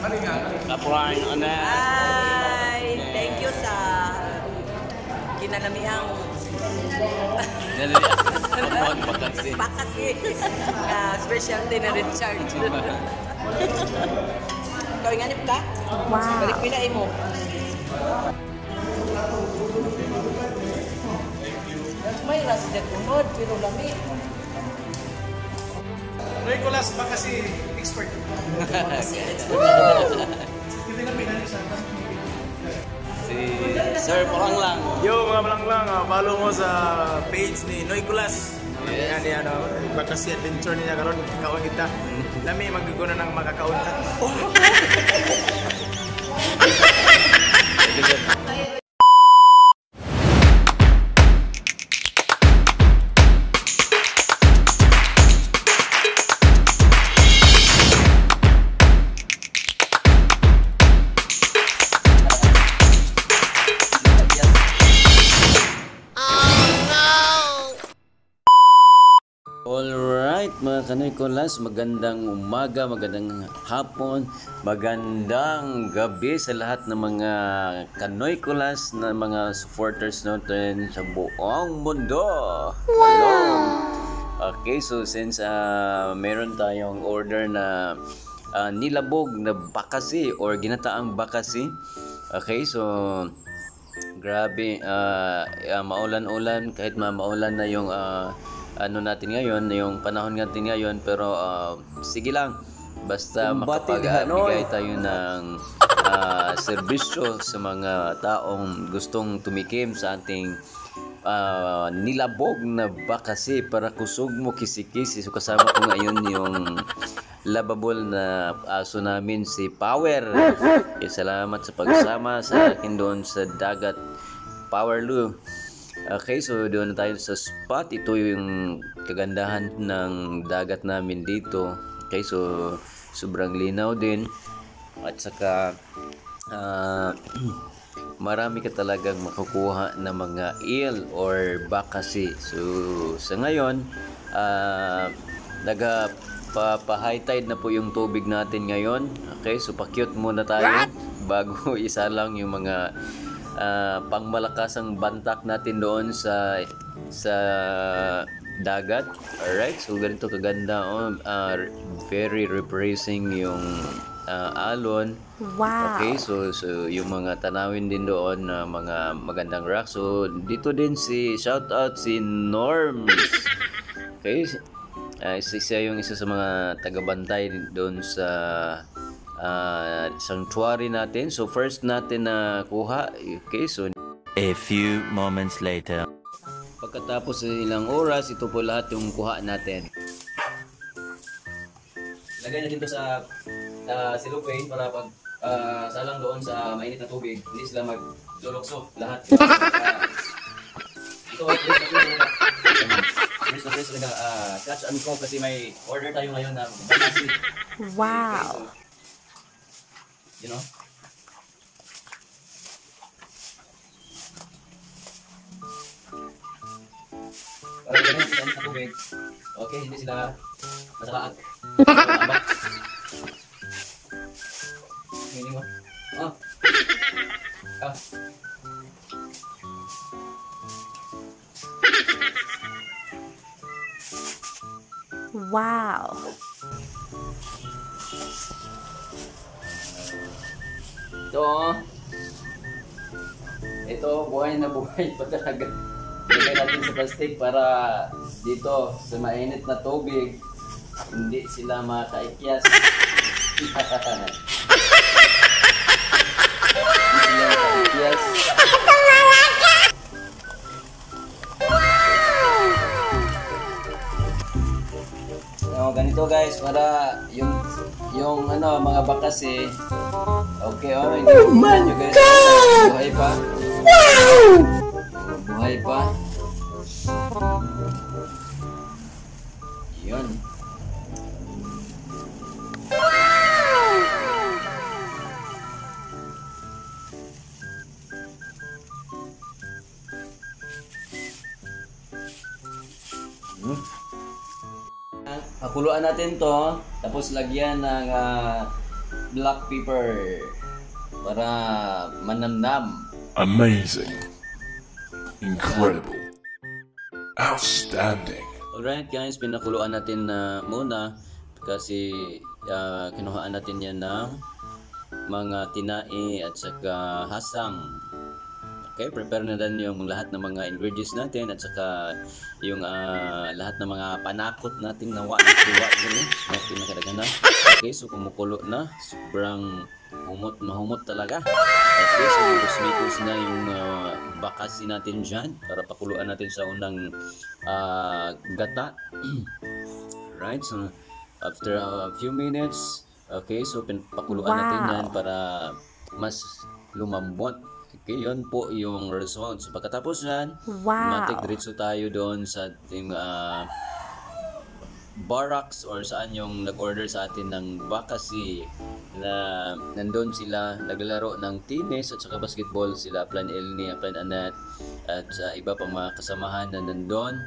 Kapuran na. Ay, thank you sa kinalamihang bakasi na specialty na Richard. Ikaw inganip ka? Wow. Balik pinay mo. May ras na tunod, pero lami. Nicolas ba kasi expert? Si Sir Parang lang. Yo mga Balanglang, follow mo sa page ni Nicolas. Yan yan, bakasi adventure niya karon kakaon kita. Lami maguguna ng makakaon ka. Alright mga Kanikolas, magandang umaga, magandang hapon, magandang gabi sa lahat ng mga Kanikolas na mga supporters natin sa buong mundo. Hello! Okay, so since meron tayong order na nilabog na bakasi or ginataang bakasi. Okay, so grabe, maulan-ulan, kahit maulan na yung ano natin ngayon, yung panahon natin ngayon, pero sige lang, basta makapagbigay tayo ng serbisyo sa mga taong gustong tumikim sa ating nilabog na bakasi para kusog mo kisi-kisi. So kasama ko ngayon yung lovable na aso namin, si Power. Salamat sa pagsama sa akin doon sa dagat, Power Lu. Okay, so doon na tayo sa spot. Ito yung kagandahan ng dagat namin dito. Okay, so sobrang linaw din. At saka marami ka talagang makukuha na mga eel or bakasi. So sa ngayon, pa-high tide na po yung tubig natin ngayon. Okay, so pa-cute muna tayo bago isa lang yung mga pangmalakasang bantak natin doon sa dagat. Alright, so ganito kaganda, very refreshing yung alon. Wow. Okay, so yung mga tanawin din doon na mga magandang rock. So dito din shout out si Norms. Okay, siya yung isa sa mga tagabantay doon sa sanctuary natin. So first natin na kuha. Okay, so a few moments later. Pagkatapos ng ilang oras, ito po lahat yung kuha natin. Lagay natin ito sa silupin para pag salang doon sa mainit na tubig, hindi sila maglulukso lahat. Ito ay please na catch and go kasi may order tayo ngayon na bakasi. Wow. Okay, so, you know, para ganun sila sa tubig. Okay, hindi sila masalaak. Hindi mo. Wow. Ito, buhay na buhay pa talaga. Lagay natin sa plastic para dito sa mainit na tubig hindi sila makaikyas. Hindi sila makaikyas. Ganito guys, para yung mga bakasi. Okay, hindi ko nyo guys. Buhay pa. Buhay pa. Yun. Pakuluan natin to, tapos lagyan ng black pepper para manamnam. Amazing. Incredible. Outstanding. Alright guys, pinakuluan natin na muna kasi kinuhaan natin yan ng mga tinai at saka hasang. Okay, prepare na din yung lahat ng mga ingredients natin at saka yung lahat ng mga panakot natin na tuwa gano'n. Natin nakadagan na. Okay, so kumukulo na. Sobrang mahumot talaga. Okay, so mikos na yung bakasi natin dyan para pakuluan natin sa unang gata. Right, so after a few minutes, okay, so pakuluan natin yan para mas lumambot. Okay, yun po yung result. So, pagkatapos yan, diretso tayo doon sa ating barracks or saan yung nag-order sa atin ng bakasi na nandun sila naglalaro ng tennis at saka basketball sila Plan Elni, Plan Annette at sa iba pang mga kasamahan na nandun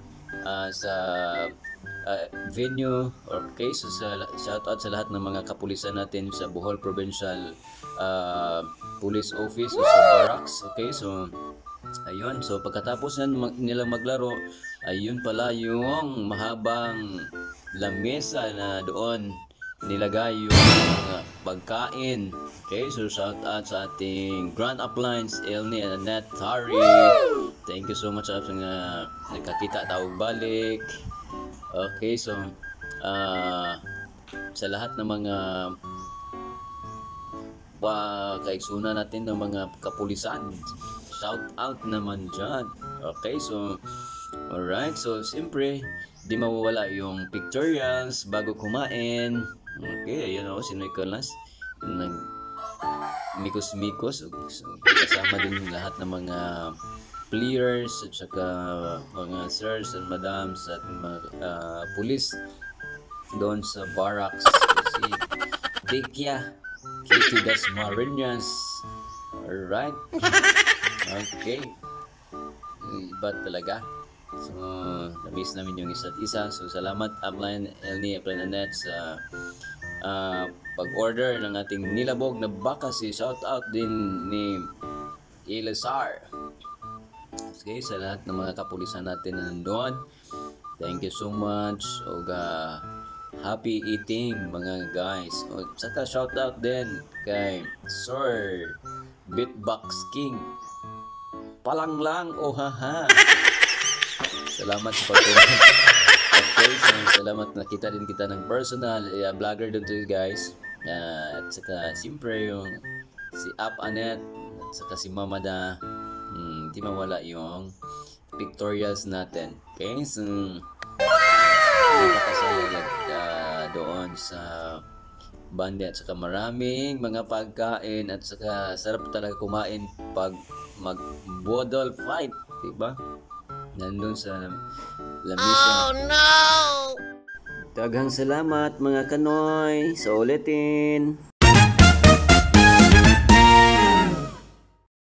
sa venue. Okay, so shout out sa lahat ng mga kapulisan natin sa Bohol Provincial Police Office o sa barracks. Okay, so ayun, so pagkatapos nilang maglaro, ayun pala yung mahabang lamesa na doon nilagay yung mga pagkain. Okay, so shout out sa ating Grand Appliance, Elni and Annette Tari. Thank you so much sa nagkakita tawag balik. Okay, so sa lahat ng mga kaiksuna natin ng mga kapulisan, shout out naman dyan. Okay, so alright, so siyempre di mawawala yung pictorials bago kumain. Okay, ayun ako si Nicholas nag mikos-mikos, so, kasama din yung lahat ng mga players at saka mga sirs and madams at mga pulis doon sa barracks. Si Dikya Kitty Das Marinas. Alright. Okay. Iba talaga. So, na-miss namin yung isa't isa. So, salamat Upline Elni, Upline Annette sa pag-order ng ating nilabog na bakasi. Shout out din ni Elazar. Okay, sa lahat ng mga kapulisan natin na nandun. Thank you so much. Happy eating mga guys. O, saka shout out din kay Sir Beatbox King. Palanglang o haha. Salamat sa pagtulong. Okay, so salamat nakita din kita ng personal vlogger dun to guys. At saka siyempre yung si Up Annette at saka si Mama Da. Hindi mawala yung pictorials natin. Okay, so napakasaya doon sa bande at saka maraming mga pagkain at saka sarap talaga kumain pag mag-bodol fight, diba? Nandun sa lamisa. Oh no! Daghang salamat mga kanoy sa ulitin.